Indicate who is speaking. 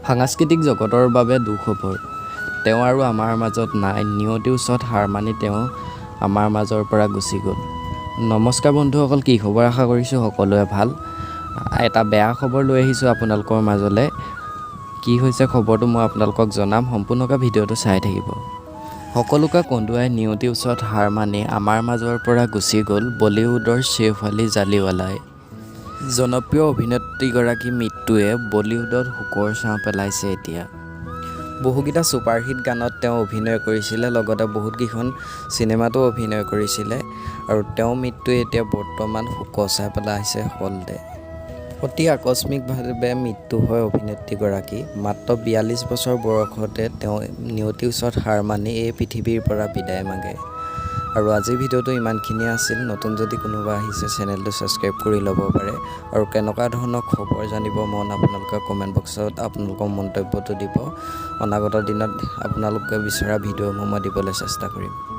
Speaker 1: সাংস্কৃতিক জগতৰ বাবে দুখবৰ তেওঁ আৰু আমাৰ মাজত নাই। নিয়তিৰ ওচৰত হাৰ মানি তেওঁ আমাৰ মাজৰ পৰা গুচি গ'ল। নমস্কাৰ বন্ধুসকল, কি খবৰ? আশা কৰিছোঁ সকলোৱে ভাল। এটা বেয়া খবৰ লৈ আহিছোঁ আপোনালোকৰ মাজলৈ। কি হৈছে খবৰটো মই আপোনালোকক জনাম, সম্পূৰ্ণকৈ ভিডিঅ'টো চাই থাকিব। সকলোকে কন্দুৱাই নিয়তিৰ ওচৰত হাৰ মানি আমাৰ মাজৰ পৰা গুচি গ'ল বলিউডৰ ছেইফ আলি জালিৱালাই। জনপ্ৰিয় অভিনেত্ৰীগৰাকীৰ মৃত্যুৱে বলিউডত শোকৰ ছাঁ পেলাইছে। এতিয়া বহুকেইটা ছুপাৰহিট গানত তেওঁ অভিনয় কৰিছিলে, লগতে বহুতকেইখন চিনেমাতো অভিনয় কৰিছিলে আৰু তেওঁৰ মৃত্যুৱে এতিয়া বৰ্তমান শোকৰ ছাঁ পেলাইছে হলদে। অতি আকস্মিকভাৱে মৃত্যু হয় অভিনেত্ৰীগৰাকী। মাত্ৰ 42 বছৰ বয়সতে তেওঁ নিয়তিৰ ওচৰত হাৰ মানি এই পৃথিৱীৰ পৰা বিদায় মাগে। আৰু আজিৰ ভিডিঅ'টো ইমানখিনিয়ে আছিল। নতুন যদি কোনোবা আহিছে চেনেলটো ছাবস্ক্ৰাইব কৰি ল'ব পাৰে। আৰু কেনেকুৱা ধৰণৰ খবৰ জানিব মন আপোনালোকে কমেণ্ট বক্সত আপোনালোকৰ মন্তব্যটো দিব। অনাগত দিনত আপোনালোকে বিচৰা ভিডিঅ'সমূহ মই দিবলৈ চেষ্টা কৰিম।